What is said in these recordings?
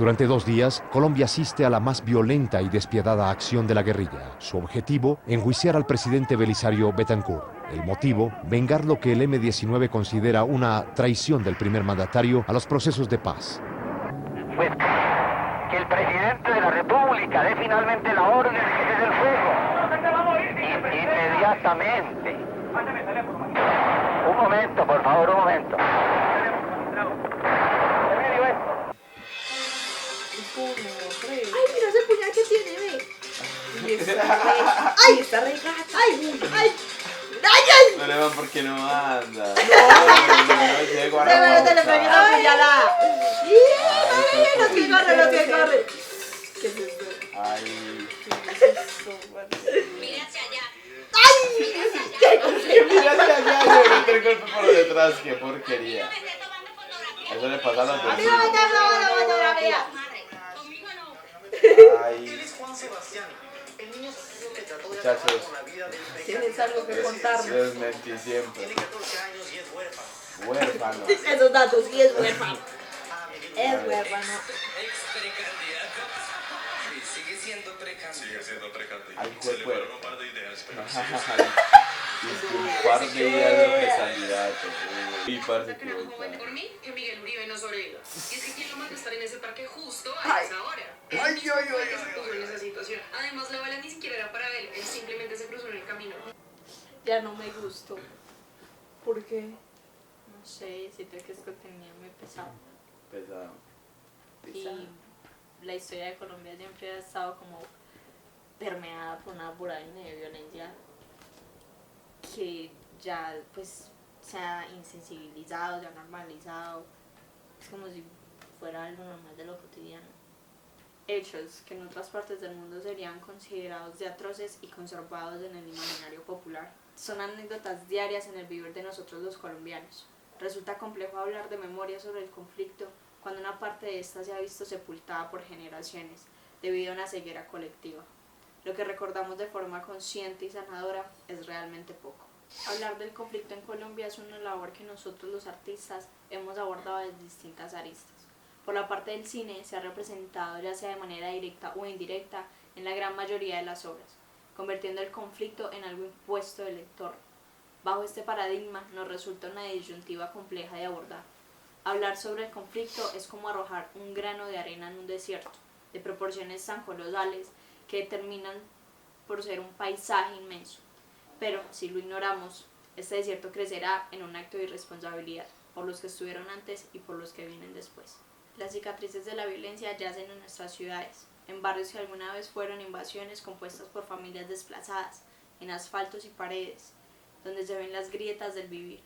Durante 2 días, Colombia asiste a la más violenta y despiadada acción de la guerrilla. Su objetivo, enjuiciar al presidente Belisario Betancur. El motivo, vengar lo que el M-19 considera una traición del primer mandatario a los procesos de paz. Pues que el presidente de la República dé finalmente la orden de que cese el fuego. Inmediatamente. Un momento, por favor, un momento. Ay, mira ese puñal que tiene, ve. Ay, está re gata. Ay, ay. ¡Ay, No le van porque no anda. No, te le pegué una puñalada. Los que corren, los que corren. ¿Qué es esto? Ay. Mira hacia allá. Mira hacia allá, le mete el golpe por detrás, qué porquería. Me esté tomando fotografía. Eso le pasa a los Mira, vecinos. la fotografía. Conmigo no. Ay, Juan Sebastián, el niño que trató de muchachos, acabar con la vida del pequeño. Tienes algo que contarme. les mentí siempre. Tiene 14 años y es huérfano. Huérfano. Esos datos, sí es huérfano. Es huérfano. Ex precandidato. Sí, sigue siendo precandidato. Sigue siendo precandidato. Ay, Se le juepuer. fueron un par de ideas, pero sí. Un par de días de precandidato. Y parce que Joven por mí, que Miguel Uribe no sobreviva. Y es que quién lo manda a estar en ese parque justo Ay. a esa hora. Ay, Él fue el que se puso en esa situación. Además, la bala ni siquiera era para él simplemente se cruzó en el camino. Ya no me gustó. ¿Por qué? No sé, siento que es contenido muy pesado. pesado. Y la historia de Colombia siempre ha estado como permeada por una vorágine de violencia que ya pues se ha insensibilizado, se ha normalizado. Es como si fuera algo normal de lo cotidiano. Hechos que en otras partes del mundo serían considerados de atroces y conservados en el imaginario popular. Son anécdotas diarias en el vivir de nosotros los colombianos. Resulta complejo hablar de memoria sobre el conflicto cuando una parte de esta se ha visto sepultada por generaciones debido a una ceguera colectiva. Lo que recordamos de forma consciente y sanadora es realmente poco. Hablar del conflicto en Colombia es una labor que nosotros los artistas hemos abordado desde distintas aristas. Por la parte del cine se ha representado ya sea de manera directa o indirecta en la gran mayoría de las obras, convirtiendo el conflicto en algo impuesto del lector. Bajo este paradigma nos resulta una disyuntiva compleja de abordar. Hablar sobre el conflicto es como arrojar un grano de arena en un desierto, de proporciones tan colosales que terminan por ser un paisaje inmenso. Pero si lo ignoramos, este desierto crecerá en un acto de irresponsabilidad por los que estuvieron antes y por los que vienen después. Las cicatrices de la violencia yacen en nuestras ciudades, en barrios que alguna vez fueron invasiones compuestas por familias desplazadas, en asfaltos y paredes, donde se ven las grietas del vivir,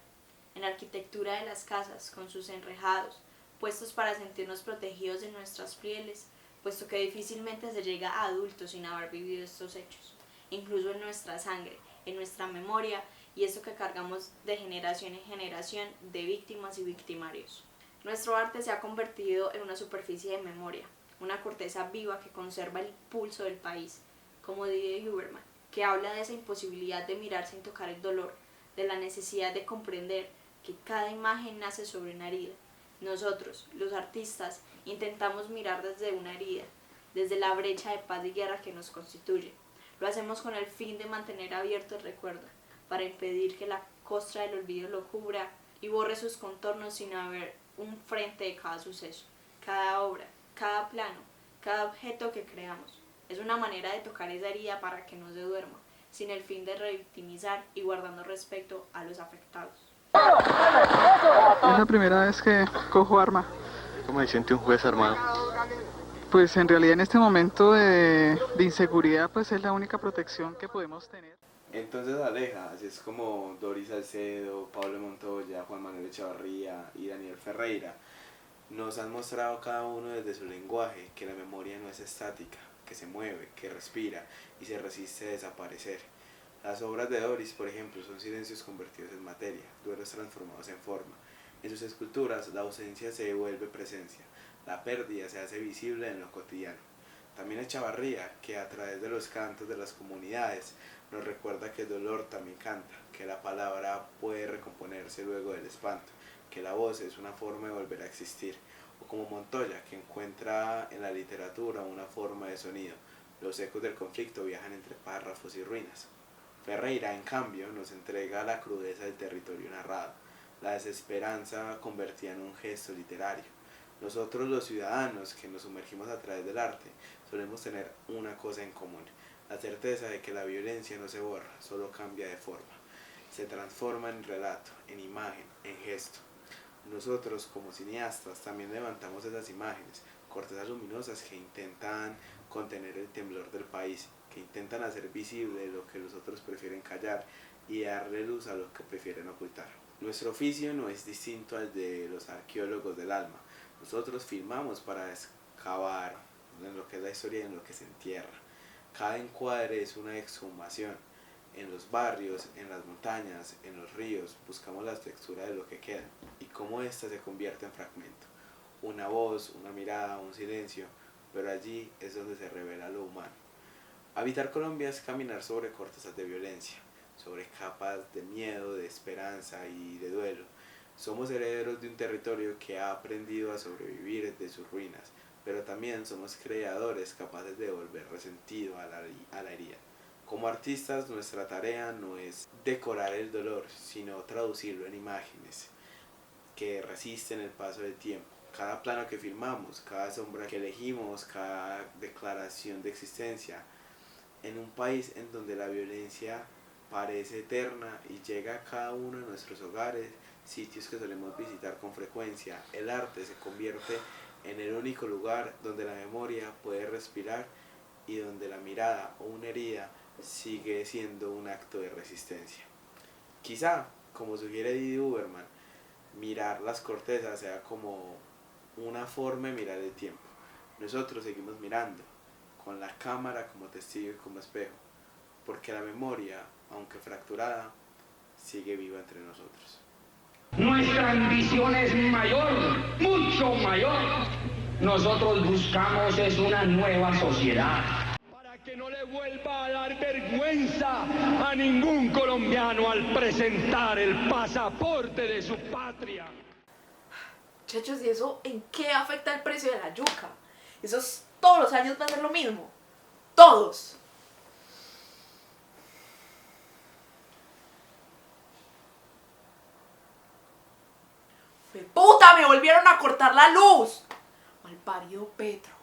en la arquitectura de las casas, con sus enrejados, puestos para sentirnos protegidos en nuestras pieles, puesto que difícilmente se llega a adultos sin haber vivido estos hechos, incluso en nuestra sangre, en nuestra memoria y eso que cargamos de generación en generación de víctimas y victimarios. Nuestro arte se ha convertido en una superficie de memoria, una corteza viva que conserva el pulso del país, como dice Huberman, que habla de esa imposibilidad de mirar sin tocar el dolor, de la necesidad de comprender que cada imagen nace sobre una herida. Nosotros, los artistas, intentamos mirar desde una herida, desde la brecha de paz y guerra que nos constituye. Lo hacemos con el fin de mantener abierto el recuerdo, para impedir que la costra del olvido lo cubra y borre sus contornos sin haber un frente de cada suceso, cada obra, cada plano, cada objeto que creamos. Es una manera de tocar esa herida para que no se duerma, sin el fin de revictimizar y guardando respeto a los afectados. Es la primera vez que cojo arma. ¿Cómo se siente un juez armado? Pues en realidad en este momento de inseguridad pues es la única protección que podemos tener. Entonces Aleja, así es como Doris Salcedo, Pablo Montoya, Juan Manuel Echavarría y Daniel Ferreira nos han mostrado cada uno desde su lenguaje que la memoria no es estática, que se mueve, que respira y se resiste a desaparecer. Las obras de Doris, por ejemplo, son silencios convertidos en materia, duelos transformados en forma. En sus esculturas la ausencia se vuelve presencia, la pérdida se hace visible en lo cotidiano. También Echavarría, que a través de los cantos de las comunidades nos recuerda que el dolor también canta, que la palabra puede recomponerse luego del espanto, que la voz es una forma de volver a existir. o como Montoya, que encuentra en la literatura una forma de sonido. Los ecos del conflicto viajan entre párrafos y ruinas. Ferreira, en cambio, nos entrega la crudeza del territorio narrado, la desesperanza convertida en un gesto literario. Nosotros los ciudadanos que nos sumergimos a través del arte solemos tener una cosa en común, la certeza de que la violencia no se borra, solo cambia de forma, se transforma en relato, en imagen, en gesto. Nosotros como cineastas también levantamos esas imágenes, cortezas luminosas que intentan contener el temblor del país, que intentan hacer visible lo que los otros prefieren callar y darle luz a lo que prefieren ocultar. Nuestro oficio no es distinto al de los arqueólogos del alma. Nosotros filmamos para excavar en lo que es la historia y en lo que se entierra. Cada encuadre es una exhumación. En los barrios, en las montañas, en los ríos, buscamos la textura de lo que queda y cómo ésta se convierte en fragmento. Una voz, una mirada, un silencio, pero allí es donde se revela lo humano. Habitar Colombia es caminar sobre cortezas de violencia, sobre capas de miedo, de esperanza y de duelo. Somos herederos de un territorio que ha aprendido a sobrevivir de sus ruinas, pero también somos creadores capaces de devolver resentido a la herida. Como artistas, nuestra tarea no es decorar el dolor, sino traducirlo en imágenes que resisten el paso del tiempo. Cada plano que filmamos, cada sombra que elegimos, cada declaración de existencia, en un país en donde la violencia parece eterna y llega a cada uno de nuestros hogares, sitios que solemos visitar con frecuencia, el arte se convierte en el único lugar donde la memoria puede respirar y donde la mirada o una herida sigue siendo un acto de resistencia. Quizá, como sugiere Didi Huberman, mirar las cortezas sea como una forma de mirar el tiempo. Nosotros seguimos mirando, con la cámara como testigo y como espejo, porque la memoria, aunque fracturada, sigue viva entre nosotros. Nuestra ambición es mayor, mucho mayor. Nosotros buscamos es una nueva sociedad. Para que no le vuelva a dar vergüenza a ningún colombiano al presentar el pasaporte de su patria. Muchachos, ¿y eso en qué afecta el precio de la yuca? Todos los años va a ser lo mismo. Todos. ¡Puta! ¡Me volvieron a cortar la luz! Malparido Petro.